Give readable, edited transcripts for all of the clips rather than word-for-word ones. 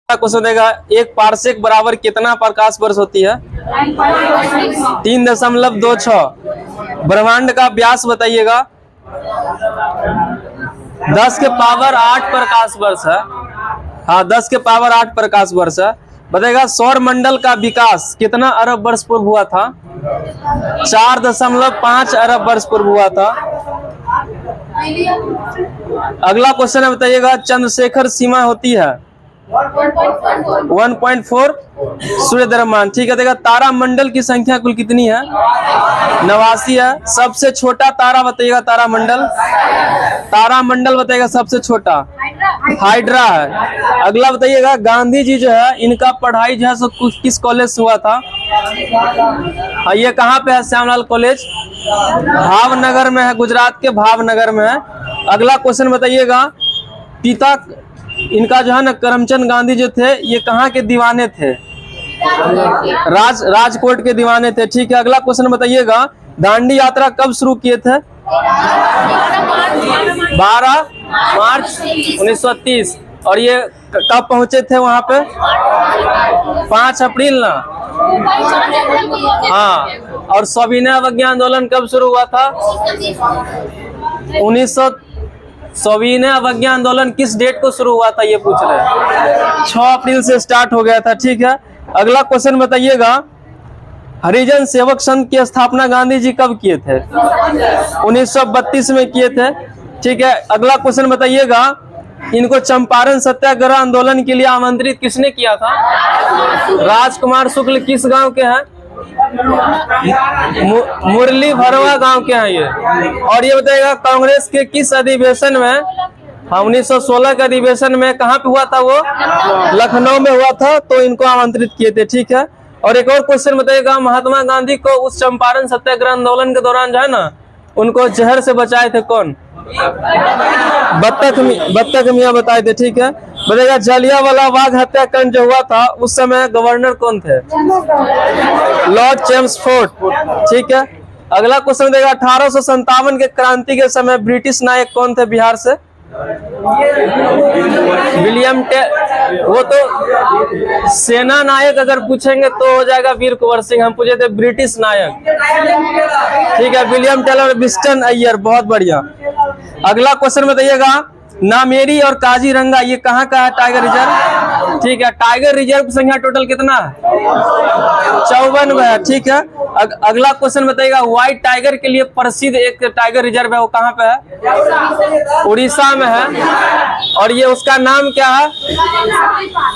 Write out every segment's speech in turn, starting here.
Question देगा, एक parsec बराबर कितना प्रकाश वर्ष होती है? 3.26। ब्रह्मांड का व्यास बताइएगा। 10 के पावर 8 प्रकाश वर्ष है। हाँ, 10 के पावर 8 प्रकाश वर्ष है। बताएगा सौर मंडल का विकास कितना अरब वर्ष पूर्व हुआ था? 4.5 अरब वर्ष पूर्व हुआ था। अगला क्वेश्चन है, बताइएगा चंद्रशेखर सीमा होती है 1.4 सूर्य द्रव्यमान। ठीक है, देखा तारा मंडल की संख्या कुल कितनी है? 89 है। सबसे छोटा तारा बताइएगा। तारा मंडल बताइएगा सबसे छोटा हाइड्रा है। अगला बताइएगा गांधी जी जो है इनका पढ़ाई जो है सो किस कॉलेज से हुआ था? ये कहाँ पे है? श्यामलाल कॉलेज भावनगर में है, गुजरात के भावनगर में है। अगला क्वेश्चन बताइएगा, पिता इनका जो है ना करमचंद गांधी जो थे ये कहाँ के दीवाने थे? राजकोट के दीवाने थे। ठीक है, अगला क्वेश्चन बताइएगा दांडी यात्रा कब शुरू किए थे? 12 मार्च 1930। और ये कब पहुंचे थे वहां पे? 5 अप्रैल ना। हाँ, और सविनय अवज्ञा आंदोलन कब शुरू हुआ था? 1900। सविनय अवज्ञा आंदोलन किस डेट को शुरू हुआ था ये पूछ रहे हैं? 6 अप्रैल से स्टार्ट हो गया था। ठीक है, अगला क्वेश्चन बताइएगा हरिजन सेवक संघ की स्थापना गांधी जी कब किए थे? 1932 में किए थे। ठीक है, अगला क्वेश्चन बताइएगा इनको चंपारण सत्याग्रह आंदोलन के लिए आमंत्रित किसने किया था? राजकुमार शुक्ल किस गांव के हैं? मुरली भरवा गांव के हैं ये। और ये बताइएगा कांग्रेस के किस अधिवेशन में? 1916 के अधिवेशन में कहाँ पे हुआ था वो? लखनऊ में हुआ था, तो इनको आमंत्रित किए थे। ठीक है, और एक और क्वेश्चन बताइएगा महात्मा गांधी को उस चंपारण सत्याग्रह आंदोलन के दौरान जो है ना उनको जहर से बचाए थे कौन? बत्तख मियां बताए थे। ठीक है, बताइएगा जलियांवाला बाग हत्याकांड जो हुआ था उस समय गवर्नर कौन थे? Lord Chelmsford. ठीक है, अगला क्वेश्चन देगा 1857 के क्रांति के समय ब्रिटिश नायक कौन थे बिहार से? विलियम वो तो सेना नायक अगर पूछेंगे तो हो जाएगा वीर कुंवर सिंह। हम पूछे थे ब्रिटिश नायक। ठीक है, विलियम टेलर विस्टन अय्यर। बहुत बढ़िया। अगला क्वेश्चन बताइएगा नामेरी और काजीरंगा ये कहाँ का है टाइगर रिजर्व? ठीक है, टाइगर रिजर्व की संख्या टोटल कितना है? 54 है। ठीक है, अगला क्वेश्चन बताइएगा व्हाइट टाइगर के लिए प्रसिद्ध एक टाइगर रिजर्व है वो कहाँ पे है? उड़ीसा में है। और ये उसका नाम क्या है?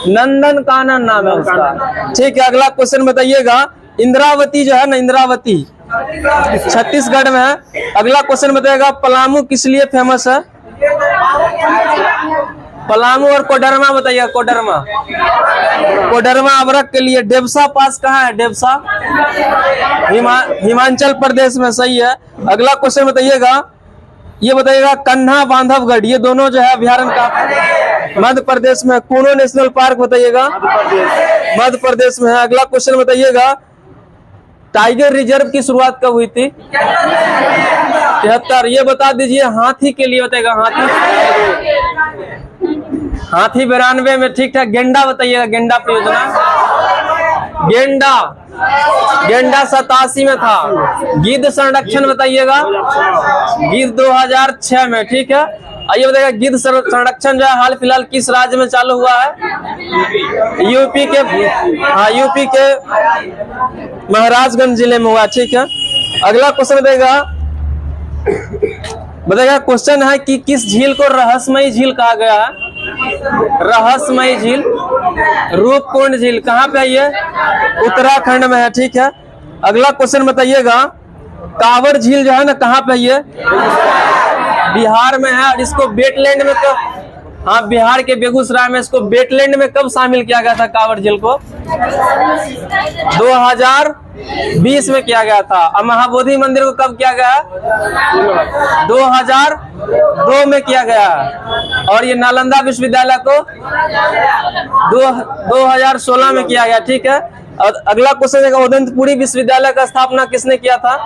नंदन कानन नाम है उसका। ठीक है, अगला क्वेश्चन बताइएगा इंद्रावती जो है ना, इंद्रावती छत्तीसगढ़ में है। अगला क्वेश्चन बताइएगा पलामू किस लिए फेमस है? पलामू और कोडरमा बताइएगा। कोडरमा अवरक के लिए। डेबसा पास कहाँ है? डेबसा हिमाचल प्रदेश में। सही है। अगला क्वेश्चन बताइएगा ये बताइएगा कन्हा बांधवगढ़ ये दोनों जो है अभ्यारण्य का मध्य प्रदेश में। कूनो नेशनल पार्क बताइएगा मध्य प्रदेश में है। अगला क्वेश्चन बताइएगा टाइगर रिजर्व की शुरुआत कब हुई थी? 73। ये बता दीजिए हाथी के लिए बताइएगा। हाथी 92 में। ठीक ठाक। गेंडा बताइएगा। गेंडा परियोजना। गेंडा 87 में था। गिद्ध संरक्षण बताइएगा। गिद्ध 2006 में। ठीक है, आइए बताइएगा गिद्ध संरक्षण जो है हाल फिलहाल किस राज्य में चालू हुआ है? यूपी के। हाँ, यूपी के महाराजगंज जिले में हुआ। ठीक है, अगला क्वेश्चन बताइएगा क्वेश्चन है कि किस झील को रहस्यमयी झील कहा गया है? रहस्यमयी झील रूपकुंड झील कहाँ पे है? ये उत्तराखंड में है। ठीक है, अगला क्वेश्चन बताइएगा कांवर झील जो है ना कहाँ पे है? ये बिहार में है। और इसको वेटलैंड में हाँ, बिहार के बेगूसराय में इसको वेटलैंड में कब शामिल किया गया था? कांवर झील को 2020 में किया गया था। और महाबोधि मंदिर को कब किया गया? 2002 में किया गया। और ये नालंदा विश्वविद्यालय को 2016 में किया गया। ठीक है, और अगला क्वेश्चन है उदयपुरी विश्वविद्यालय का स्थापना किसने किया था?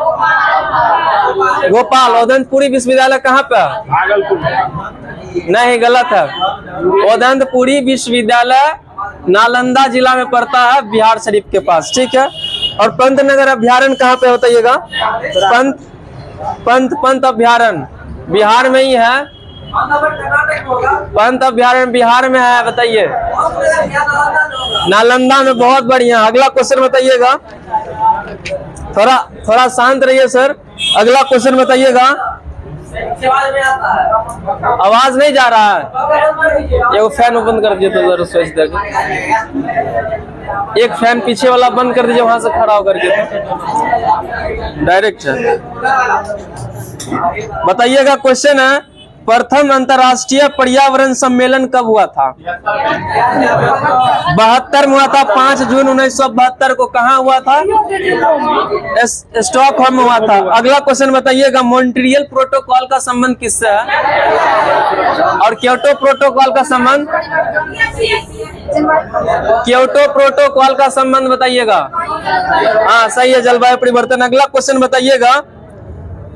भोपाल। उदयपुरी विश्वविद्यालय कहाँ पे? भागलपुर। नहीं, गलत है। उदयपुरी विश्वविद्यालय नालंदा जिला में पड़ता है, बिहार शरीफ के पास, ठीक है। और पंतनगर अभ्यारण्य कहाँ पे बताइएगा? पंत अभ्यारण्य बिहार में ही है। पंत अभ्यारण्य बिहार में है, बताइए। नालंदा में, बहुत बढ़िया। अगला क्वेश्चन बताइएगा। थोड़ा शांत रहिए सर। अगला क्वेश्चन बताइएगा। आवाज नहीं जा रहा है। एक फैन बंद कर दीजिए तो जरा स्विच देकर। एक फैन पीछे वाला बंद कर दीजिए, वहां से खड़ा होकर के डायरेक्ट है। बताइएगा। क्वेश्चन है, प्रथम अंतर्राष्ट्रीय पर्यावरण सम्मेलन कब हुआ था? 72 में हुआ था। 5 जून 1972 को कहाँ हुआ था? स्टॉकहोम में हुआ था। अगला क्वेश्चन बताइएगा। मॉन्ट्रियल प्रोटोकॉल का संबंध किससे है? और क्योटो प्रोटोकॉल का संबंध? क्योटो प्रोटोकॉल का संबंध बताइएगा। हाँ सही है, जलवायु परिवर्तन। अगला क्वेश्चन बताइएगा।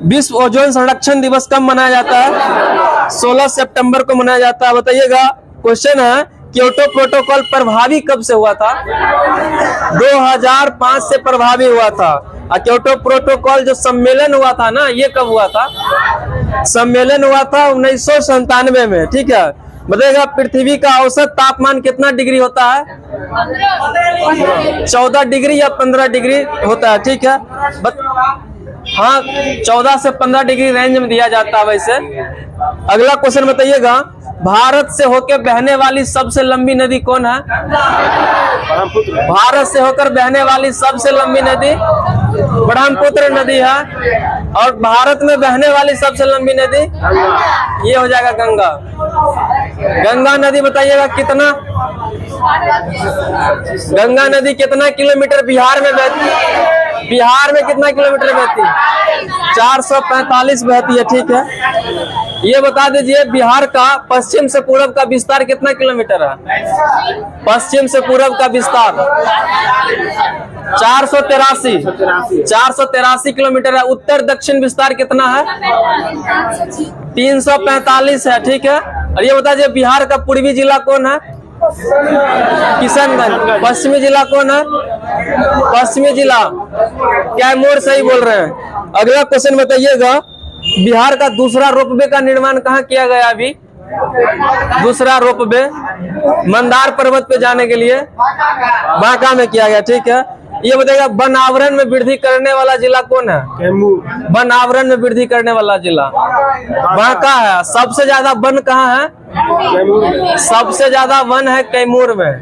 विश्व ओजोन संरक्षण दिवस कब मनाया जाता है? 16 सितंबर को मनाया जाता है, बताइएगा। क्वेश्चन है, क्योटो प्रोटोकॉल प्रभावी कब से हुआ था? 2005 से प्रभावी हुआ था। और क्योटो प्रोटोकॉल जो सम्मेलन हुआ था ना, ये कब हुआ था? सम्मेलन हुआ था 1997 में, ठीक है। बताइएगा। पृथ्वी का औसत तापमान कितना डिग्री होता है? 14 डिग्री या 15 डिग्री होता है, ठीक है। हाँ, 14 से 15 डिग्री रेंज में दिया जाता है वैसे। अगला क्वेश्चन बताइएगा। भारत से होकर बहने वाली सबसे लंबी नदी कौन है? भारत से होकर बहने वाली सबसे लंबी नदी ब्रह्मपुत्र नदी है। और भारत में बहने वाली सबसे लंबी नदी ये हो जाएगा गंगा। गंगा नदी बताइएगा कितना? गंगा नदी कितना किलोमीटर बिहार में बहती है? बिहार में कितना किलोमीटर बहती है? 445 बहती है, ठीक है। ये बता दीजिए, बिहार का पश्चिम से पूरब का विस्तार कितना किलोमीटर है? पश्चिम से पूरब का विस्तार 483 किलोमीटर है। उत्तर दक्षिण विस्तार कितना है? 345 है, ठीक है। और ये बता दीजिए, बिहार का पूर्वी जिला कौन है? किशनगंज। पश्चिमी जिला कौन है? पश्चिमी जिला कैमूर, सही बोल रहे हैं। अगला क्वेश्चन बताइएगा। बिहार का दूसरा रोपवे का निर्माण कहाँ किया गया? अभी दूसरा रोपवे मंदार पर्वत पे जाने के लिए बांका में किया गया, ठीक है। ये बताइएगा, वन आवरण में वृद्धि करने वाला जिला कौन है? कैमूर। वन आवरण में वृद्धि करने वाला जिला बांका है। सबसे ज्यादा वन कहाँ है? सबसे ज्यादा वन है कैमूर में।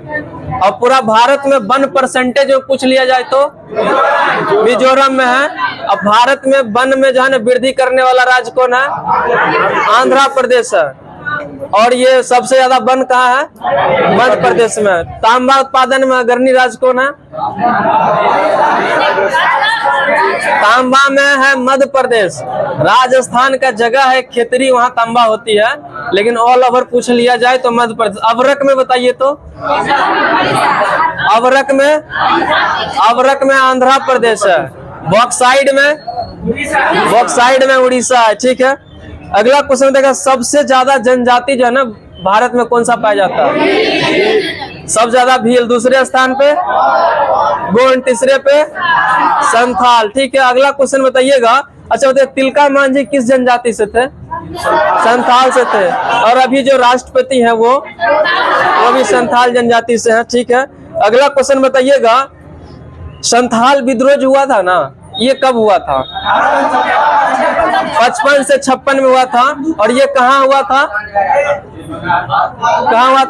और पूरा भारत में वन परसेंटेज पूछ लिया जाए तो मिजोरम में है। अब भारत में वन में जो है ना वृद्धि करने वाला राज्य कौन है? आंध्र प्रदेश है। और ये सबसे ज्यादा वन कहाँ है? मध्य प्रदेश में। तांबा उत्पादन में अग्रणी राज्य कौन है? तांबा में है मध्य प्रदेश। राजस्थान का जगह है खेतरी, वहाँ तांबा होती है, लेकिन ऑल ओवर पूछ लिया जाए तो मध्य प्रदेश। अवरक में बताइए तो? अवरक में आंध्र प्रदेश है। बॉक्साइड में उड़ीसा है, ठीक है। अगला क्वेश्चन देखा। सबसे ज्यादा जनजाति जो है ना भारत में कौन सा पाया जाता है? सबसे ज्यादा भील दूसरे स्थान पे, गोंड तीसरे पे, संथाल, ठीक है। अगला क्वेश्चन बताइएगा। अच्छा बताइए, तिलका मांझी किस जनजाति से थे? संथाल से थे। और अभी जो राष्ट्रपति हैं वो भी संथाल जनजाति से हैं, ठीक है। अगला क्वेश्चन बताइएगा। संथाल विद्रोह जो हुआ था ना, ये कब हुआ था? 55 से 56 में हुआ था। और ये कहाँ हुआ था? कहाँ हुआ?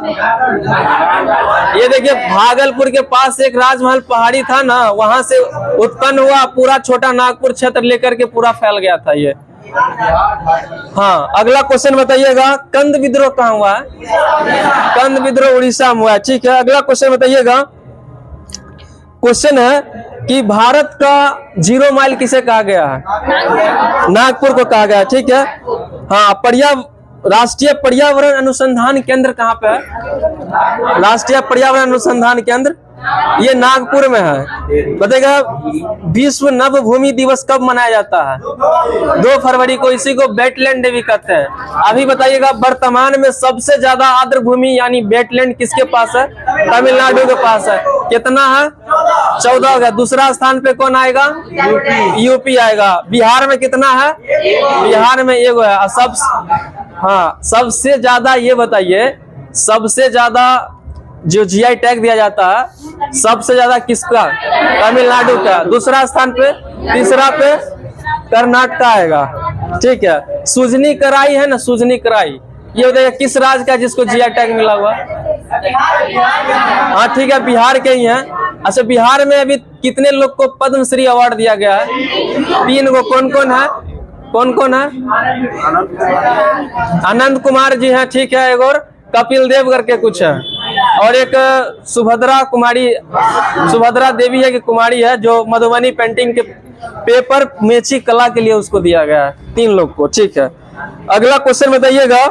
ये देखिए, भागलपुर के पास एक राजमहल पहाड़ी था ना, वहां से उत्पन्न हुआ। पूरा छोटा नागपुर क्षेत्र लेकर के पूरा फैल गया था ये। हाँ, अगला क्वेश्चन बताइएगा। कंद विद्रोह कहाँ हुआ है? कंद विद्रोह उड़ीसा में हुआ है, ठीक है। अगला क्वेश्चन बताइएगा। क्वेश्चन है कि भारत का 0 माइल किसे कहा गया है? नागपुर को कहा गया, ठीक है। हाँ, राष्ट्रीय पर्यावरण अनुसंधान केंद्र कहाँ पे है? राष्ट्रीय पर्यावरण अनुसंधान केंद्र ये नागपुर में है। बताएगा विश्व नभ भूमि दिवस कब मनाया जाता है? 2 फरवरी को। इसी को वेटलैंड डे भी कहते हैं। अभी बताइएगा वर्तमान में सबसे ज्यादा आर्द्र भूमि यानी वेटलैंड किसके पास है? तमिलनाडु के पास है। कितना है? 14 हो गया। दूसरा स्थान पे कौन आएगा? यूपी आएगा। बिहार में कितना है? बिहार में 1 है। सबसे ज्यादा ये बताइए, सबसे ज्यादा जो जीआई टैग दिया जाता है सबसे ज्यादा किसका? तमिलनाडु का। दूसरा स्थान पे, तीसरा पे कर्नाटक आएगा। ठीक है। सुजनी कराई है ना, सुजनी कराई, ये बताइए किस राज्य का जिसको जीआई टैग मिला हुआ? हाँ ठीक है, बिहार के ही हैं। अच्छा, बिहार में अभी कितने लोग को पद्मश्री अवार्ड दिया गया है? 3 को। कौन कौन है? कौन कौन है? अनंत कुमार जी हैं। ठीक है। एक और कपिल देव करके कुछ है, और एक सुभद्रा देवी है कि कुमारी है, जो मधुबनी पेंटिंग के पेपर मेची कला के लिए उसको दिया गया है। 3 लोग को। ठीक है। अगला क्वेश्चन बताइएगा।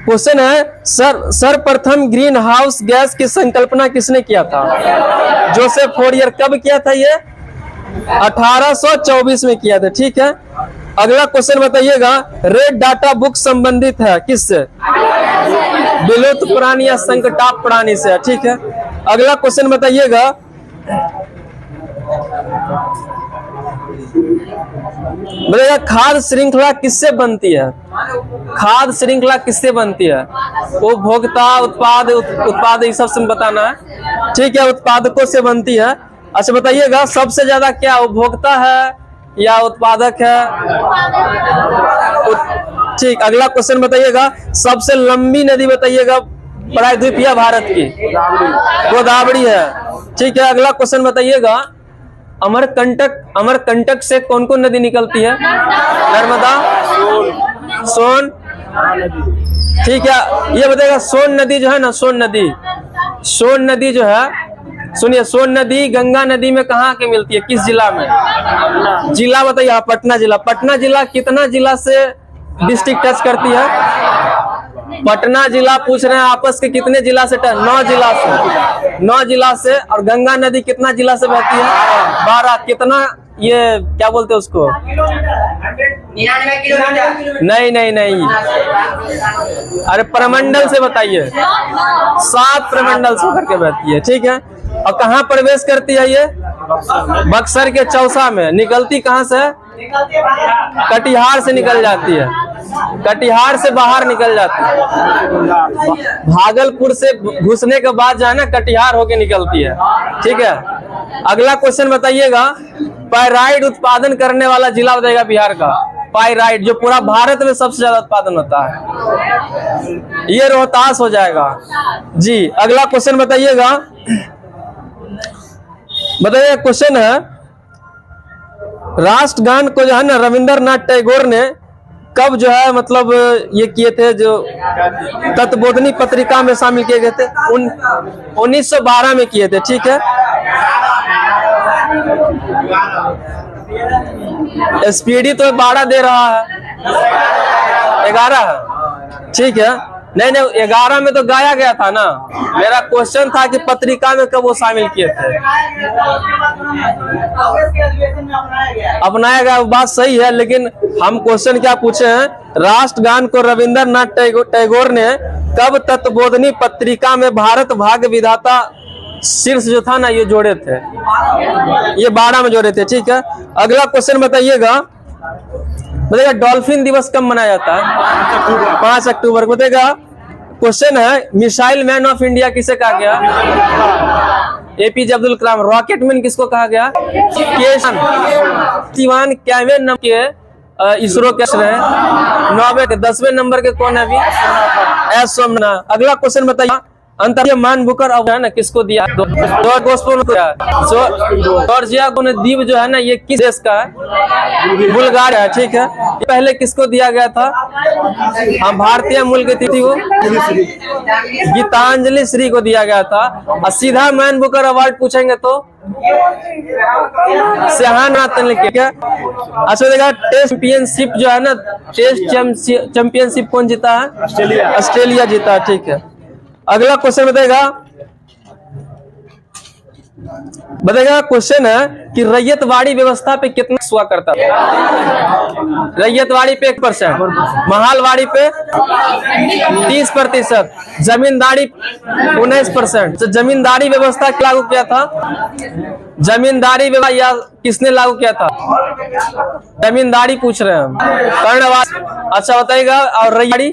क्वेश्चन है सर्वप्रथम ग्रीन हाउस गैस की संकल्पना किसने किया था? Joseph Fourier. कब किया था ये? 1824 में किया था। ठीक है। अगला क्वेश्चन बताइएगा। रेड डाटा बुक संबंधित है किससे? विलुप्त प्राणी या संकटाप प्राणी से। ठीक है। अगला क्वेश्चन बताइएगा। खाद्य श्रृंखला किससे बनती है? खाद्य श्रृंखला किससे बनती है? उपभोक्ता, उत्पाद ये सब से बताना है। ठीक है। उत्पादकों से बनती है। अच्छा बताइएगा, सबसे ज्यादा क्या उपभोक्ता है या उत्पादक है? ठीक। अगला क्वेश्चन बताइएगा। सबसे लंबी नदी बताइएगा प्रायद्वीपीय भारत की? गोदावरी है। ठीक है। अगला क्वेश्चन बताइएगा। अमरकंटक से कौन कौन नदी निकलती है? नर्मदा, सोन। ठीक है। ये बताइएगा सोन नदी जो है ना, सोन नदी जो है, सुनिए, सोन नदी गंगा नदी में कहाँ के मिलती है? किस जिला में? जिला बताइए। पटना जिला। पटना जिला कितना जिला से डिस्ट्रिक्ट टच करती है? पटना जिला पूछ रहे हैं आपस के कितने जिला से? 9 जिला से। 9 जिला से। और गंगा नदी कितना जिला से बहती है? 12। कितना, ये क्या बोलते हैं उसको? 99 नहीं, अरे प्रमंडल से बताइए। 7 प्रमंडल से होकर के बहती है। ठीक है। और कहाँ प्रवेश करती है ये? बक्सर के चौसा में। निकलती कहाँ से? कटिहार से निकल जाती है। कटिहार से बाहर निकल जाती है। भागलपुर से घुसने के बाद जो है ना, कटिहार होके निकलती है। ठीक है। अगला क्वेश्चन बताइएगा। पाइराइट उत्पादन करने वाला जिला बताइएगा बिहार का। पाइराइट जो पूरा भारत में सबसे ज्यादा उत्पादन होता है, ये रोहतास हो जाएगा जी। अगला क्वेश्चन बताइएगा। क्वेश्चन है, राष्ट्रगान को जो है ना रविंद्रनाथ टैगोर ने कब जो है मतलब ये किए थे, जो तत्वबोधनी पत्रिका में शामिल किए गए थे? 1912 में किए थे। ठीक है। स्पीडी तो 12 दे रहा है, 11। ठीक है। नहीं 11 में तो गाया गया था ना। मेरा क्वेश्चन था कि पत्रिका में कब वो शामिल किए थे? अपनाया गया, बात सही है, लेकिन हम क्वेश्चन क्या पूछे हैं? राष्ट्रगान को रविंद्रनाथ टैगोर ने कब तत्वबोधनी पत्रिका में भारत भाग्य विधाता शीर्ष जो था ना, ये जोड़े थे? ये 12 में जोड़े थे। ठीक है। अगला क्वेश्चन बताइएगा। डॉल्फिन दिवस कब मनाया जाता है? 5 अक्टूबर को। बताइएगा। क्वेश्चन है, मिसाइल मैन ऑफ इंडिया किसे कहा गया? APJ Abdul Kalam. Rocket man किसको कहा गया? के कैवे नंबर के इसरो के 9वें 10वें नंबर के कौन है अभी? एस सोमनाथ। अगला क्वेश्चन बताइए। अंतर्राष्ट्रीय मानभूकर अवार्ड है किसको दिया? जॉर्जिया को द्वीप जो है ना, ये किस देश का है? बुल्गारिया है। ठीक है। पहले किसको दिया गया था? हम भारतीय मूल की थी वो, गीतांजलि श्री को दिया गया था। और सीधा मानभूकर अवार्ड पूछेंगे तो स्याहनाथ लिखे क्या? अच्छा देखा, टेस्ट चैंपियनशिप जो है ना, टेस्ट चैंपियनशिप कौन जीता है? ऑस्ट्रेलिया जीता है। ठीक है। अगला क्वेश्चन बताएगा। बताइएगा क्वेश्चन है कि रैयतवाड़ी व्यवस्था पे कितना हुआ करता था? रैयतवाड़ी पे 1%, महालवाड़ी पे 30%, जमींदारी 19%। तो जमींदारी व्यवस्था लागू किया था? जमींदारी व्यवस्था या किसने लागू किया था? जमींदारी पूछ रहे हैं हम। कर्णवास, अच्छा बताइएगा। और रैयतवाड़ी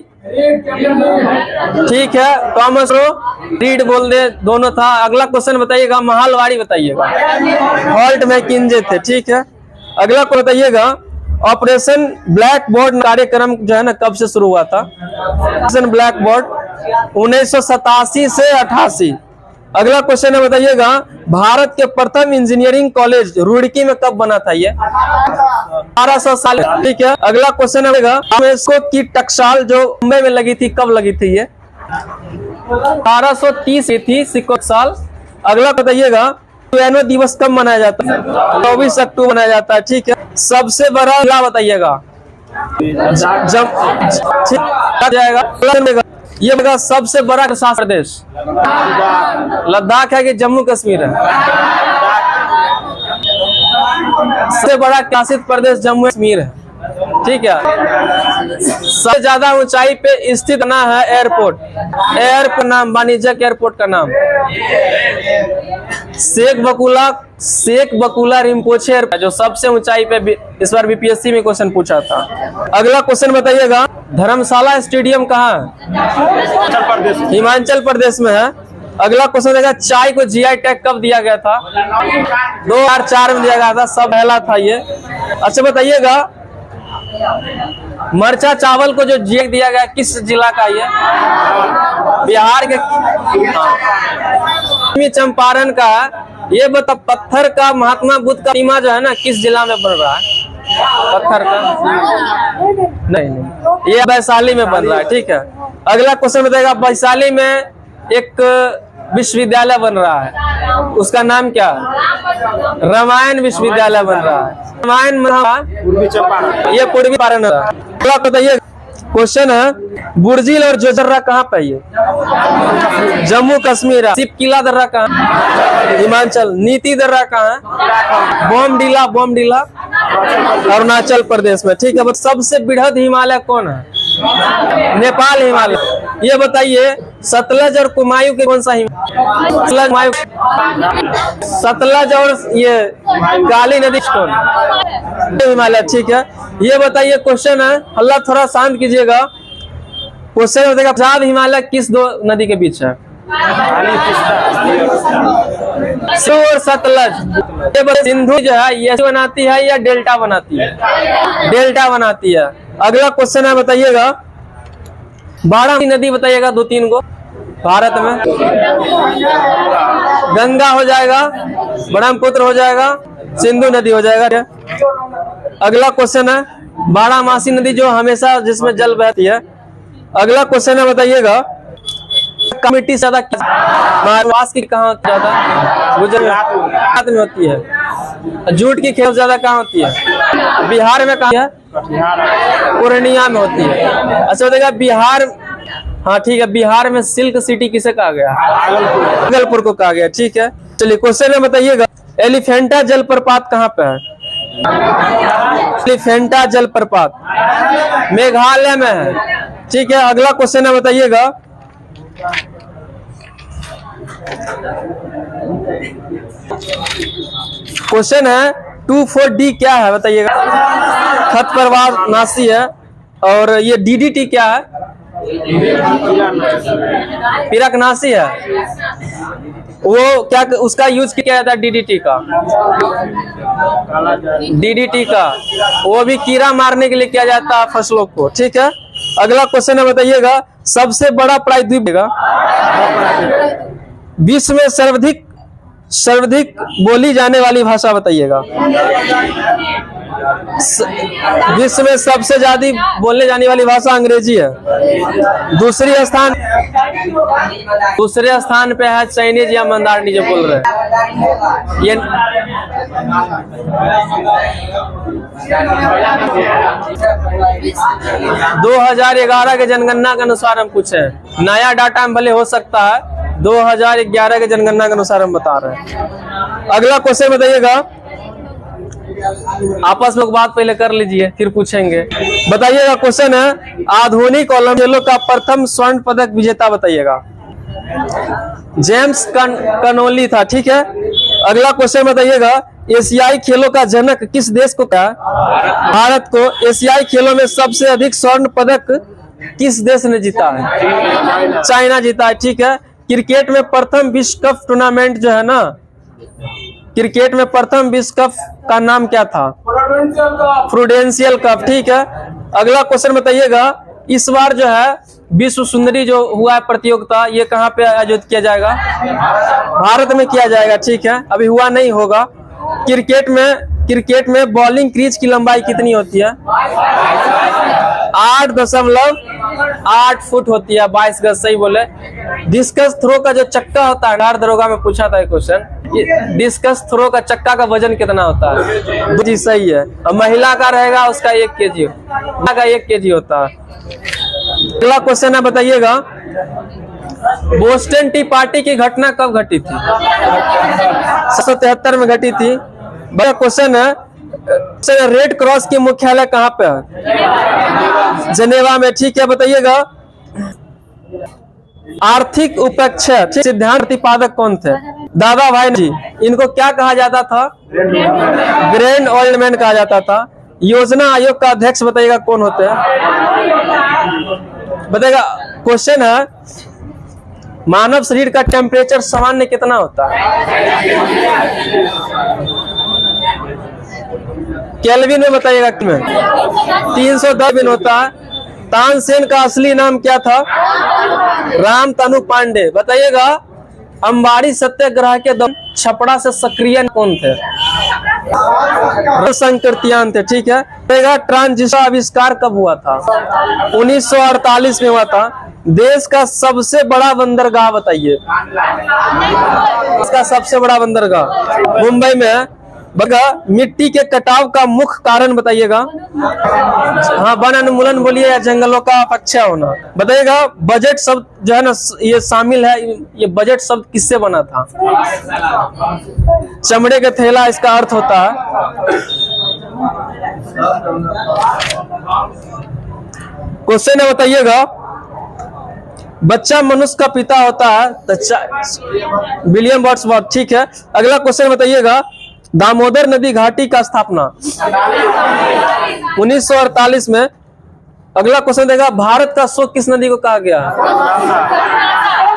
ठीक है, टॉमस रो रीड बोल दे, दोनों था। अगला क्वेश्चन बताइएगा, महालवाड़ी बताइएगा। हॉल्ट में किंजे थे, ठीक है। अगला को बताइएगा, ऑपरेशन ब्लैक बोर्ड कार्यक्रम जो है ना कब से शुरू हुआ था? ऑपरेशन ब्लैक बोर्ड 1987 से 88। अगला क्वेश्चन है बताइएगा, भारत के प्रथम इंजीनियरिंग कॉलेज रुड़की में कब बना था? ये 1200 साल, ठीक है। अगला क्वेश्चन है यूनेस्को की टकसाल जो मुंबई में लगी थी, कब लगी थी? ये 1830 थी सिक्को साल। अगला बताइएगा, यूएनओ दिवस कब मनाया जाता है? 24 अक्टूबर मनाया जाता है, ठीक है। सबसे बड़ा जिला बताइएगा। ये बता सबसे बड़ा शासन प्रदेश लद्दाख है कि जम्मू कश्मीर है? सबसे बड़ा शासित प्रदेश जम्मू कश्मीर है, ठीक है। सबसे ज्यादा ऊंचाई पे स्थित ना है एयरपोर्ट, एयरपोर्ट नाम, वाणिज्यिक एयरपोर्ट का नाम शेख बकुला रिम्पोचे, जो सबसे ऊंचाई पे इस बार बीपीएससी में क्वेश्चन पूछा था। अगला क्वेश्चन बताइएगा, धर्मशाला स्टेडियम कहाँ है? हिमाचल प्रदेश में है। अगला क्वेश्चन देगा, चाय को जीआई टैग कब दिया गया था? 2004 में दिया गया था, सब पहला था ये। अच्छा बताइएगा, मरचा चावल को जो जीआई दिया गया किस जिला का? ये बिहार के चंपारण का है। ये बता, पत्थर का महात्मा बुद्ध का प्रतिमा जो है ना किस जिला में बन रहा है? पत्थर का नहीं, ये वैशाली में बन रहा है, ठीक है। अगला क्वेश्चन बताएगा, वैशाली में एक विश्वविद्यालय बन रहा है, उसका नाम क्या है? रामायण विश्वविद्यालय बन रहा है। रामायण ये पूर्वी चंपारण है। अगला बताइए क्वेश्चन है, बुर्जिल और जोजर्रा कहाँ पे? ये जम्मू कश्मीर है। सिपकिला दर्रा कहाँ? हिमाचल। नीति दर्रा कहाँ? बोमडीला अरुणाचल प्रदेश में, ठीक है। सबसे बृहद हिमालय कौन है? नेपाल हिमालय। ये बताइए, सतलज और कुमायूं के कौन सा हिमालय? सतलज और ये काली नदी कौन हिमालय, ठीक है। ये बताइए क्वेश्चन है, अल्लाह थोड़ा शांत कीजिएगा। क्वेश्चन बताएगा, पंजाब हिमालय किस दो नदी के बीच है? और सतलज। ये सिंधु जो है ये बनाती है या डेल्टा बनाती है? डेल्टा बनाती है। अगला क्वेश्चन है बताइएगा, 12 नदी बताइएगा, 2-3 गो भारत में। गंगा हो जाएगा, ब्रह्मपुत्र हो जाएगा, सिंधु नदी हो जाएगा। अगला क्वेश्चन है, 12मासी नदी जो हमेशा जिसमें जल बहती है। अगला क्वेश्चन है बताइएगा, मिट्टी ज्यादा महाराष्ट्र की कहाँ ज्यादा? गुजरात में होती है। जूट की खेत ज्यादा कहाँ होती है? बिहार में कहाँ है? पूर्णिया में होती है। अच्छा बताइएगा, बिहार, हाँ ठीक है, बिहार में सिल्क सिटी किसे कहा गया? भागलपुर को कहा गया, ठीक है। चलिए क्वेश्चन में बताइएगा, एलिफेंटा जलप्रपात कहाँ पे है? एलिफेंटा जलप्रपात मेघालय में है, ठीक है। अगला क्वेश्चन है बताइएगा, क्वेश्चन है 24D क्या है बताइएगा? खरपतवार नाशी है। और ये DDT क्या है? पिरकनाशी है। वो क्या उसका यूज किया जाता है? DDT का वो भी कीड़ा मारने के लिए किया जाता है फसलों को, ठीक है। अगला क्वेश्चन है बताइएगा, सबसे बड़ा प्रायद्वीप विश्व में सर्वाधिक बोली जाने वाली भाषा बताइएगा। विश्व में सबसे ज्यादा बोलने जाने वाली भाषा अंग्रेजी है। दूसरे स्थान पे है चाइनीज या मंदारनी जो बोल रहे हैं। ये 2011 के जनगणना के अनुसार हम पूछे, नया डाटा में भले हो सकता है, 2011 के जनगणना के अनुसार हम बता रहे हैं। अगला क्वेश्चन बताइएगा, आपस में बात पहले कर लीजिए फिर पूछेंगे। बताइएगा क्वेश्चन है, आधुनिक ओलंपिक खेलों का प्रथम स्वर्ण पदक विजेता बताइएगा। जेम्स कनोली था, ठीक है। अगला क्वेश्चन बताइएगा, एशियाई खेलों का जनक किस देश को कहा? भारत को। एशियाई खेलों में सबसे अधिक स्वर्ण पदक किस देश ने जीता है? चाइना जीता है, ठीक है। क्रिकेट में प्रथम विश्व कप टूर्नामेंट जो है ना, क्रिकेट में प्रथम विश्व कप का नाम क्या था? प्रूडेंशियल कप, ठीक है। अगला क्वेश्चन बताइएगा, इस बार जो है विश्व सुंदरी जो हुआ है प्रतियोगिता, ये कहाँ पे आयोजित किया जाएगा? भारत में किया जाएगा, ठीक है। अभी हुआ नहीं होगा। क्रिकेट में बॉलिंग क्रीज की लंबाई कितनी होती है? 8.8 फुट होती है, 22 गज, सही बोले। डिस्कस थ्रो का जो चक्का होता है, बिहार दरोगा में पूछा था एक क्वेश्चन, डिस्कस थ्रो का चक्का का वजन कितना होता है? जी सही है। और महिला का रहेगा उसका 1 kg, का 1 kg होता है। अगला क्वेश्चन है, बताइएगा बोस्टन टी पार्टी की घटना कब घटी थी? 1773 में घटी थी। बड़ा क्वेश्चन है, रेड क्रॉस की मुख्यालय कहाँ पे है? जनेवा में, ठीक है। बताइएगा आर्थिक उपेक्षा सिद्धांत प्रतिपादक कौन थे? दादा भाई जी। इनको क्या कहा जाता था? ग्रैंड ओल्ड मैन कहा जाता था। योजना आयोग का अध्यक्ष बताइएगा कौन होते हैं? बताइएगा क्वेश्चन है, मानव शरीर का टेम्परेचर सामान्य कितना होता है? केल्विन में बताइएगा, 310 दिन होता है। तानसेन का असली नाम क्या था? राम तनु पांडे। बताइएगा अंबाड़ी सत्याग्रह के दौरान छपड़ा से सक्रिय कौन थे? संकीर्तियान थे, ठीक है। बताइएगा ट्रांजिस्टर आविष्कार कब हुआ था? 1948 में हुआ था। देश का सबसे बड़ा बंदरगाह बताइए। इसका सबसे बड़ा बंदरगाह मुंबई में है। बगा मिट्टी के कटाव का मुख्य कारण बताइएगा। हाँ, वन उन्मूलन बोलिए या जंगलों का अपक्षा होना। बताइएगा बजट शब्द जो है ना, ये शामिल है, ये बजट शब्द किससे बना था? चमड़े के थैला इसका अर्थ होता है। क्वेश्चन है, बताइएगा बच्चा मनुष्य का पिता होता है, विलियम वर्ड्सवर्थ, ठीक है। अगला क्वेश्चन बताइएगा, दामोदर नदी घाटी का स्थापना 1948 में। अगला क्वेश्चन देगा, भारत का शोक किस नदी को कहा गया?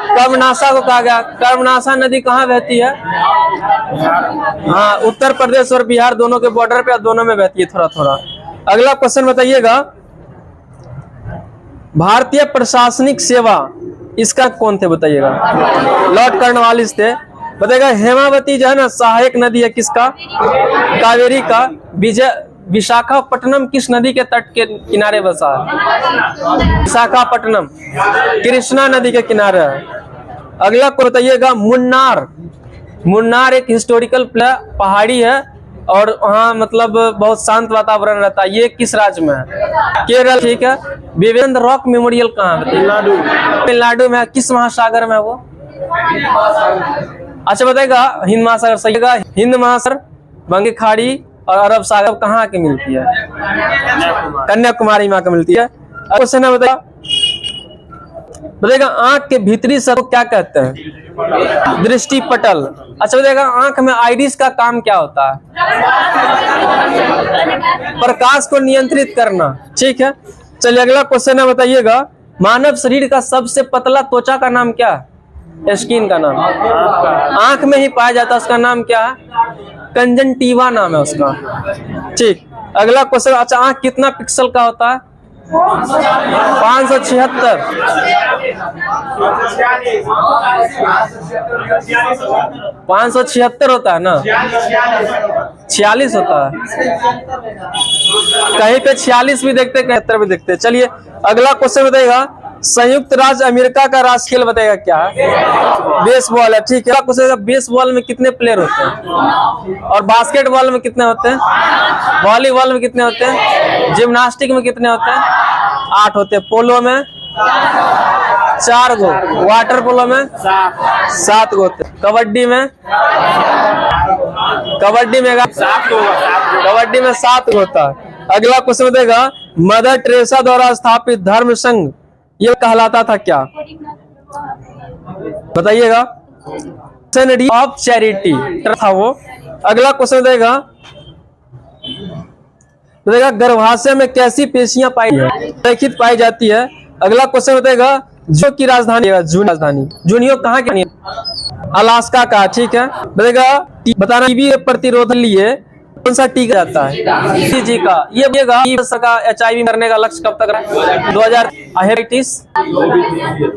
कर्मनाशा को कहा गया। कर्मनाशा नदी कहाँ बहती है? हाँ, उत्तर प्रदेश और बिहार दोनों के बॉर्डर पे, दोनों में बहती है थोड़ा थोड़ा। अगला क्वेश्चन बताइएगा, भारतीय प्रशासनिक सेवा इसका कौन थे? बताइएगा लॉर्ड कर्नवालिस थे। बताइएगा हेमावती जो है ना, सहायक नदी है किसका? कावेरी का। विशाखापट्टनम किस नदी के तट के किनारे बसा है? विशाखापट्टनम कृष्णा नदी के किनारे है। अगला को बताइएगा, मुन्नार एक हिस्टोरिकल पहाड़ी है और वहाँ मतलब बहुत शांत वातावरण रहता है। ये किस राज्य में है? केरल, ठीक है। विवेंद्र रॉक मेमोरियल कहाँ है? तमिलनाडु में। किस महासागर में है वो? अच्छा बताइएगा हिंद महासागर, सही है। हिंद महासागर, बंगाल खाड़ी और अरब सागर कहाँ के मिलती है? कन्याकुमारी में आकर मिलती है। क्वेश्चन है, बताइएगा आंख के भीतरी सतह को क्या कहते हैं? दृष्टि पटल। अच्छा बताइएगा आंख में आइरिस का काम क्या होता है? प्रकाश को नियंत्रित करना, ठीक है। चलिए अगला क्वेश्चन है, बताइएगा मानव शरीर का सबसे पतला त्वचा का नाम क्या है? स्किन का नाम। आंख में ही पाया जाता है, उसका नाम क्या है? कंजंक्टिवा नाम है उसका, ठीक। अगला क्वेश्चन, अच्छा आंख कितना पिक्सल का होता है? 576। 576 होता है ना? 46 होता है। कहीं पे 46 भी देखते, कहीं 73 भी देखते। चलिए अगला क्वेश्चन बताइएगा, संयुक्त राज्य अमेरिका का राष्ट्रीय खेल बताइएगा क्या है? बेसबॉल है, ठीक है। क्वेश्चन, बेसबॉल में कितने प्लेयर होते हैं? और बास्केटबॉल में कितने होते हैं? वॉलीबॉल में कितने होते हैं? जिम्नास्टिक में कितने होते हैं? 8 होते हैं। पोलो में 4 गो। वाटर पोलो में 7 गो। कबड्डी में 7 गो होता है। अगला क्वेश्चन बताएगा, मदर टेरेसा द्वारा स्थापित धर्म संघ ये कहलाता था क्या? बताइएगा। मिशनरी ऑफ चैरिटी था वो। अगला क्वेश्चन बताएगा गर्भाशय में कैसी पेशियां पाई जाती है? अगला क्वेश्चन बताएगा जो की राजधानी जूनियो कहाँ की? अलास्का का। ठीक है। बताना टीबी प्रतिरोध लिए कौन सा टीका जाता है? जी का। ये HIV मरने का लक्ष्य कब तक है? 2030।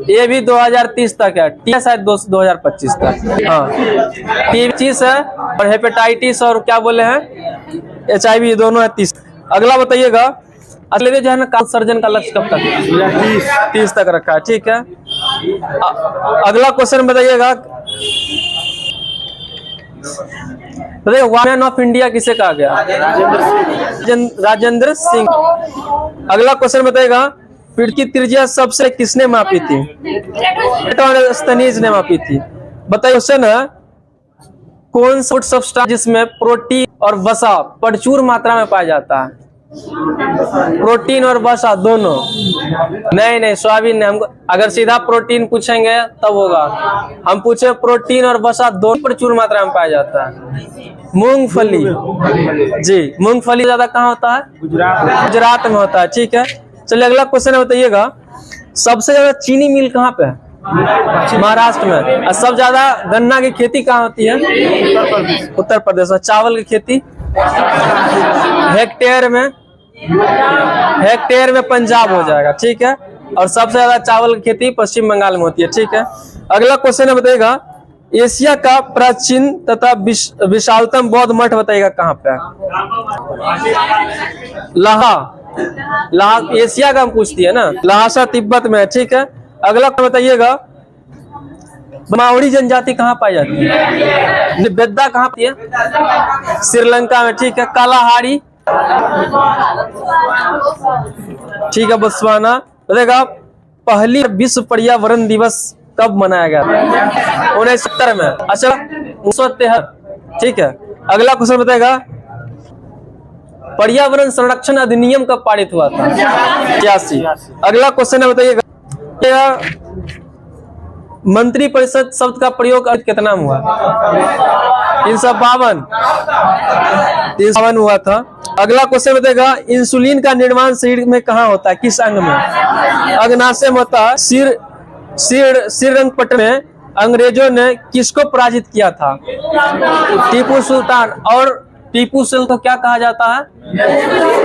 ये भी 2030 तक है। टीका शायद 2025 तक। हाँ, टीबी है और हेपेटाइटिस और क्या बोले हैं HIV दोनों है 30। अगला बताइएगा अगले जो है ना सर्जन का लक्ष्य कब तक? 30 तक रखा है। ठीक है। अगला क्वेश्चन बताइएगा मैन ऑफ इंडिया किसे कहा गया? राजेंद्र सिंह। अगला क्वेश्चन बताएगा पीठ की त्रिज्या सबसे किसने मापी थी? स्टनीज ने मापी थी। बताइए क्वेश्चन है कौन सा फूड सब्सटेंस जिसमें प्रोटीन और वसा प्रचुर मात्रा में पाया जाता है? प्रोटीन और वसा दोनों? नहीं, सोयाबीन नहीं। हमको अगर सीधा प्रोटीन पूछेंगे तब होगा। हम पूछे प्रोटीन और वसा दोनों प्रचुर मात्रा में पाया जाता है। मूंगफली। जी, मूंगफली ज्यादा कहाँ होता है? गुजरात में होता है। ठीक है। चलिए अगला क्वेश्चन बताइएगा सबसे ज्यादा चीनी मिल कहाँ पे है? महाराष्ट्र में। और सब ज्यादा गन्ना की खेती कहाँ होती है? उत्तर प्रदेश में। चावल की खेती हेक्टेयर में पंजाब हो जाएगा। ठीक है। और सबसे ज्यादा चावल की खेती पश्चिम बंगाल में होती है। ठीक है। अगला क्वेश्चन है बताइएगा एशिया का प्राचीन तथा विशालतम बौद्ध मठ बताइएगा कहाँ पे? लाहा एशिया का हम पूछती है ना। लहासा तिब्बत में है। ठीक है। अगला बताइएगा मावड़ी जनजाति कहाँ पाई जाती है? बेद्दा कहाँ पाती है? श्रीलंका में। ठीक है। कालाहारी। ठीक है। बोत्सवाना। बताएगा पहली विश्व पर्यावरण दिवस कब मनाया गया था? 1970 में। अच्छा 1973। ठीक है। अगला क्वेश्चन बताएगा पर्यावरण संरक्षण अधिनियम कब पारित हुआ था? 86। अगला क्वेश्चन है बताइएगा मंत्री परिषद शब्द का प्रयोग कितना हुआ? 352 हुआ था। अगला क्वेश्चन बताएगा इंसुलिन का निर्माण शरीर में कहाँ होता है? किस अंग में? अग्नाशय में होता है। श्रीरंगपट्टन में अंग्रेजों ने किसको पराजित किया था? टीपू सुल्तान। और टीपू सुल्तान को क्या कहा जाता है?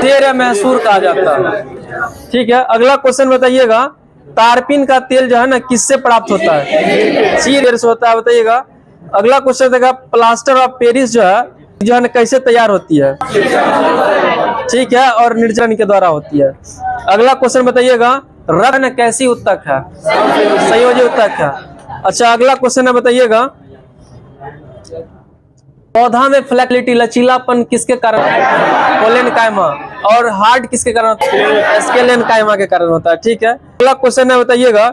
शेर मैसूर कहा जाता है। ठीक है। अगला क्वेश्चन बताइएगा तारपीन का तेल जो है ना किससे प्राप्त होता है? सीड से होता है। बताइएगा। अगला क्वेश्चन देगा प्लास्टर ऑफ पेरिस जो है ना कैसे तैयार होती है? ठीक है। और निर्जन के द्वारा होती है। अगला क्वेश्चन बताइएगा रत्न कैसी उत्तक है? संयोजी उत्तक है। अच्छा अगला क्वेश्चन है बताइएगा पौधा में फ्लेक्सिबिलिटी लचीलापन किसके कारण? पोलन कायमा। और हार्ड किसके कारण होता है? स्केलन कायमा के कारण होता है। ठीक है। अगला क्वेश्चन है बताइएगा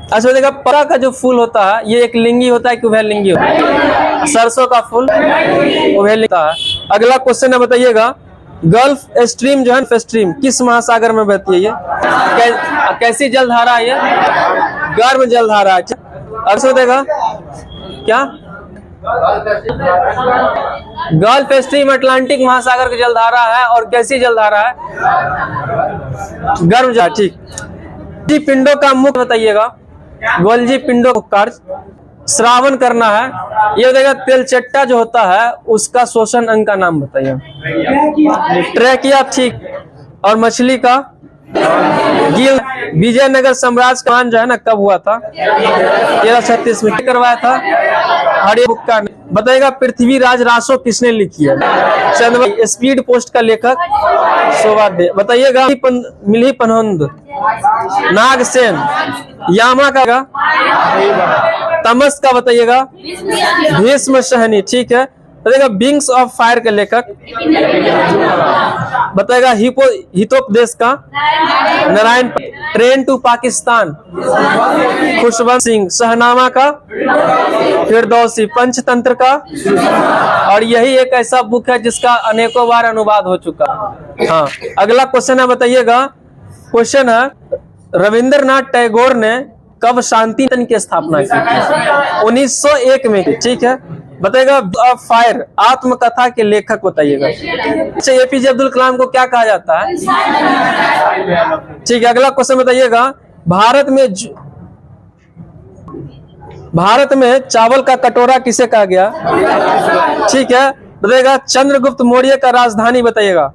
अच्छा बताइएगा परा का जो फूल होता है ये एक लिंगी होता है कि उभयलिंगी होता है? सरसों का फूल उभयलिंगी होता है। अगला क्वेश्चन है बताइएगा गल्फ स्ट्रीम जो है स्ट्रीम किस महासागर में बहती है? ये कैसी जलधारा है? ये गर्म जलधारा है। अच्छा बताइएगा क्या गल्फ स्ट्रीम अटलांटिक महासागर की जलधारा है। और कैसी जलधारा है? गर्म जलधारा। ठीक। गोल्जी पिंडों का मुख्य बताइएगा। गोल्जी पिंडों का कार्य श्रावण करना है। ये बताइएगा तेलचट्टा जो होता है उसका शोषण अंग का नाम बताइए। ट्रैकिया। ठीक। और मछली का गिल। विजयनगर साम्राज्य का जो है ना कब हुआ था? 1336 में। करवाया था हरिया बुक्का ने। बताइएगा पृथ्वीराज रासो किसने लिखी है? चंद्र। स्पीड पोस्ट का लेखक सोवाडे। बताइएगा मिली पनहंद नागसेन। यामा का तमस का बताइएगा भीष्म सहनी। ठीक है। बताएगा विंग्स ऑफ फायर के लेखक, बताएगा हितोपदेश का नारायण, ट्रेन टू पाकिस्तान खुशवंत सिंह, शहनामा का फिरदौसी, पंचतंत्र का, और यही एक ऐसा बुक है जिसका अनेकों बार अनुवाद हो चुका। हाँ, अगला क्वेश्चन है, बताइएगा क्वेश्चन है, रविंद्रनाथ टैगोर ने कब शांति निकेतन की स्थापना की? 1901 में, ठीक है। बताइएगा फायर आत्मकथा के लेखक बताइएगा। अच्छा, एपीजे अब्दुल कलाम को क्या कहा जाता है? ठीक है। अगला क्वेश्चन बताइएगा, भारत में चावल का कटोरा किसे कहा गया? ठीक है। बताइएगा चंद्रगुप्त मौर्य का राजधानी बताइएगा।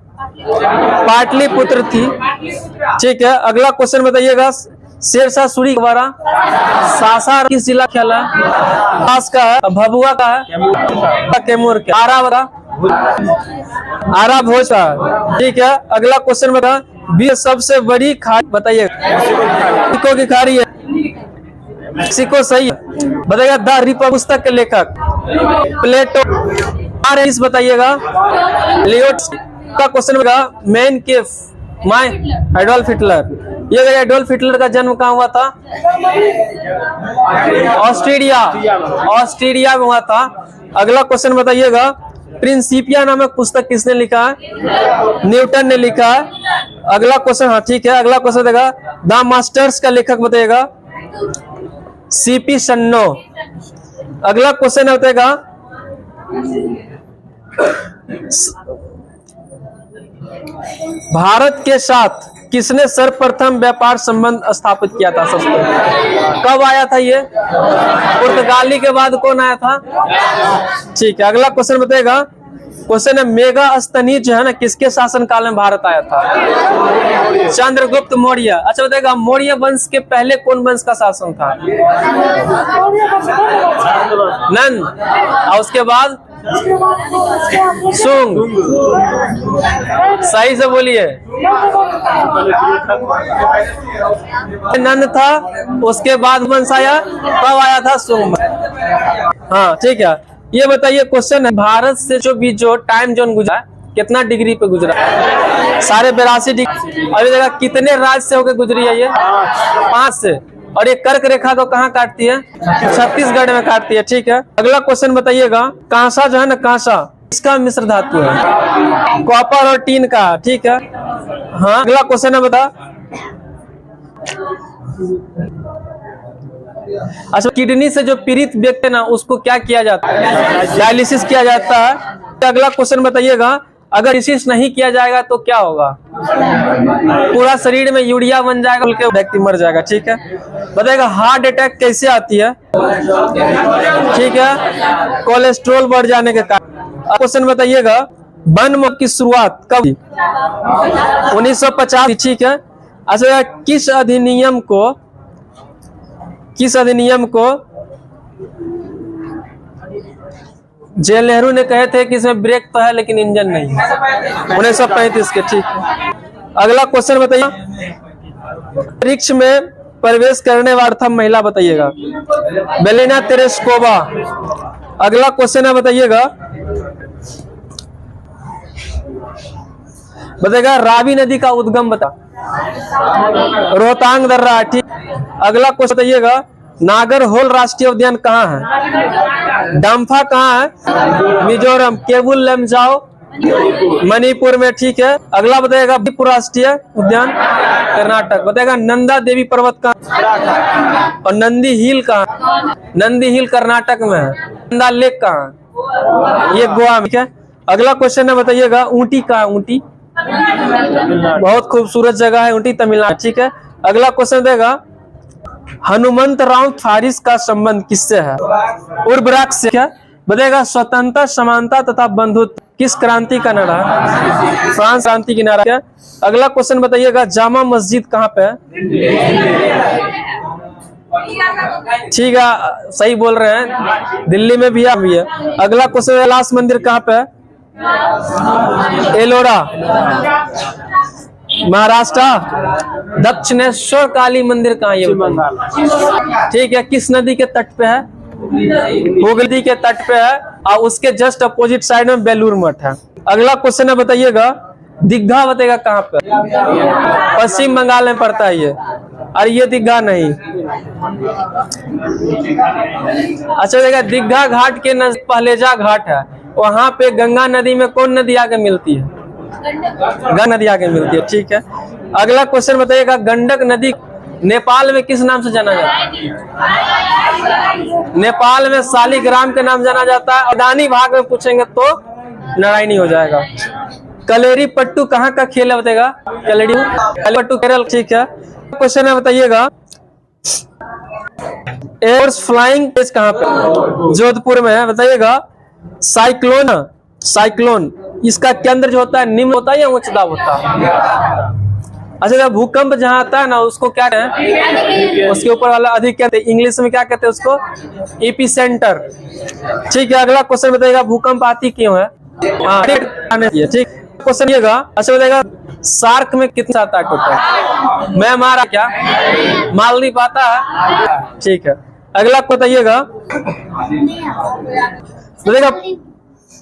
पाटलिपुत्र थी। ठीक है। अगला क्वेश्चन बताइएगा, शेरशाह सूरी द्वारा सासाराम किस जिला खेला? पास का है, भभुआ का है, कैमूर का, आरा भोज का। ठीक है। अगला क्वेश्चन बता, विश्व सबसे बड़ी खाड़ी बताइए। मेक्सिको की खाड़ी है, मेक्सिको सही है। बताइएगा द रिपब्लिक पुस्तक के लेखक प्लेटो। बताइएगा लियो का क्वेश्चन बता, man Kaif my Adolf Hitler. ये एडोल्फ हिटलर का जन्म कहाँ हुआ था? ऑस्ट्रेलिया में हुआ था। अगला क्वेश्चन बताइएगा, प्रिंसिपिया नामक पुस्तक किसने लिखा है? न्यूटन ने लिखा है। अगला क्वेश्चन, हाँ ठीक है। अगला क्वेश्चन देगा, द मास्टर्स का लेखक बताइएगा सीपी सन्नो। अगला क्वेश्चन बताएगा, भारत के साथ किसने सर्वप्रथम व्यापार संबंध स्थापित किया था? कब आया था ये? पुर्तगाली के बाद कौन आया था? ठीक है। अगला क्वेश्चन बताएगा, क्वेश्चन है, मेगा स्तनी जो है ना किसके शासन काल में भारत आया था? चंद्रगुप्त मौर्य। अच्छा बताएगा, मौर्य वंश के पहले कौन वंश का शासन था? नंद। और उसके बाद सुंग। सही से बोलिए। नंद था, उसके बाद वंश आया, कब आया था? सुंग। हाँ ठीक है। ये बताइए क्वेश्चन है, भारत से जो टाइम जोन गुजरा कितना डिग्री पे गुजरा? 82.5 डिग्री। अभी देखा कितने राज्य से होकर गुजरी है? ये 5 से। और ये कर्क रेखा को कहाँ काटती है? छत्तीसगढ़ में काटती है। ठीक है। अगला क्वेश्चन बताइएगा, कांसा जो है ना, कांसा इसका मिश्र धातु है? कॉपर और टीन का। ठीक है। हाँ। अगला क्वेश्चन है, बता, अच्छा किडनी से जो पीड़ित व्यक्ति है ना उसको क्या किया जाता है? डायलिसिस किया जाता है। अगला क्वेश्चन बताइएगा, अगर डायलिसिस नहीं किया जाएगा तो क्या होगा? पूरा शरीर में यूरिया बन जाएगा, व्यक्ति मर जाएगा। ठीक है। बताइएगा हार्ट अटैक कैसे आती है? ठीक है, कोलेस्ट्रॉल बढ़ जाने के कारण। क्वेश्चन बताइएगा, वन महोत्सव की शुरुआत कब? 1950। ठीक है। अच्छा किस अधिनियम को जवाहरलाल नेहरू ने कहे थे कि इसमें ब्रेक तो है लेकिन इंजन नहीं? 1935 के। ठीक। अगला क्वेश्चन बताइए, अंतरिक्ष में प्रवेश करने वाली प्रथम महिला बताइएगा। बेलिना तेरेस्कोवा। अगला क्वेश्चन है, बताइएगा रावी नदी का उद्गम बता। रोहतांग दर्रा। ठीक। अगला क्वेश्चन बताइएगा, नागरहोल राष्ट्रीय उद्यान कहाँ है? डम्फा कहाँ है? मिजोरम। केबुल लमजाओ मणिपुर में। ठीक है। अगला बताइएगा, बंदीपुर राष्ट्रीय उद्यान कर्नाटक। बताइएगा नंदा देवी पर्वत कहाँ और नंदी हिल कहाँ? नंदी हिल कर्नाटक में है। नंदा लेक कहाँ? ये गोवा में। ठीक है। अगला क्वेश्चन है, बताइएगा ऊटी कहाँ? ऊटी बहुत खूबसूरत जगह है ऊटी, तमिलनाडु। ठीक है। अगला क्वेश्चन देगा, हनुमंतराव फारिस का संबंध किससे है? उर्वरक से। क्या बताएगा, स्वतंत्रता, समानता तथा बंधुत्व किस क्रांति का नारा है? फ्रांस क्रांति की नारा। क्या अगला क्वेश्चन बताइएगा, जामा मस्जिद कहाँ पे है? ठीक है, सही बोल रहे हैं, दिल्ली में भी है। अगला क्वेश्चन, कैलाश मंदिर कहाँ पे है? एलोरा महाराष्ट्र। दक्षिणेश्वर काली मंदिर कहाँ? ये ठीक है। किस नदी के तट पे है? हुगली नदी के तट पे है। और उसके जस्ट अपोजिट साइड में बेलूर मठ है। अगला क्वेश्चन है, बताइएगा दीघा बताइएगा कहाँ पे? पश्चिम बंगाल में पड़ता है ये, और ये दीघा नहीं। अच्छा देखिए, दीघा घाट के पहलेजा घाट है, वहां पे गंगा नदी में कौन नदी आके मिलती है? गंगा नदी आके मिलती है। ठीक है, अगला क्वेश्चन बताइएगा, गंडक नदी नेपाल में किस नाम से जाना जाता है? नेपाल में शालिग्राम के नाम जाना जाता है। अदानी भाग में पूछेंगे तो नारायणी हो जाएगा। कलेरी पट्टू कहाँ का खेल है बताइएगा? कलेरी पट्टू केरल। ठीक है, क्वेश्चन है, बताइएगा एयरफोर्स फ्लाइंग बेस कहाँ पे? जोधपुर में है। बताइएगा साइक्लोन इसका केंद्र जो होता है निम्न होता है या उच्च दाब होता है? अच्छा, भूकंप जहाँ आता है ना उसको क्या कहते हैं? उसके ऊपर वाला अधिक कहते हैं, इंग्लिश में क्या कहते हैं उसको? एपिसेंटर। ठीक है, अगला क्वेश्चन बताइएगा, भूकंप आती क्यों है? ठीक क्वेश्चन येगा। अच्छा बताइएगा, सार्क में कितना आता है टोटल? म्यांमार क्या? मालदीव आता है? ठीक है, अगला बताइएगा,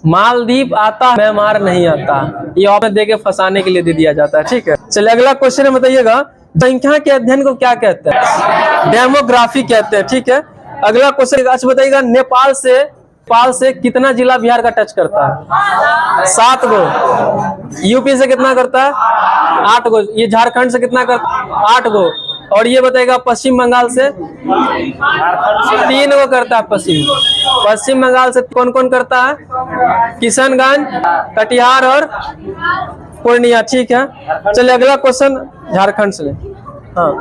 मालदीव आता है, म्यांमार नहीं आता। ये ऑप्शन देके फंसाने के लिए दे दिया जाता है। ठीक है, चलिए अगला क्वेश्चन है, बताइएगा संख्या के अध्ययन को क्या कहते हैं? डेमोग्राफी कहते हैं। ठीक है, अगला क्वेश्चन अच्छा बताइएगा, नेपाल से कितना जिला बिहार का टच करता है? 7 गो। यूपी से कितना करता है? 8 गो। ये झारखंड से कितना करता है? 8 गो। और ये बताएगा पश्चिम बंगाल से 3 गो करता है। पश्चिम बंगाल से कौन कौन करता है? किशनगंज, कटिहार और पूर्णिया। ठीक है, चलिए अगला क्वेश्चन झारखंड से। हाँ,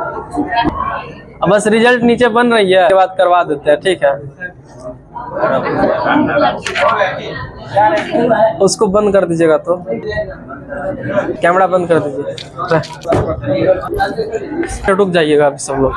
अब बस रिजल्ट नीचे बन रही है, बात करवा देते हैं। ठीक है, उसको बंद कर दीजिएगा, तो कैमरा बंद कर दीजिए, रुक जाइएगा अभी सब लोग।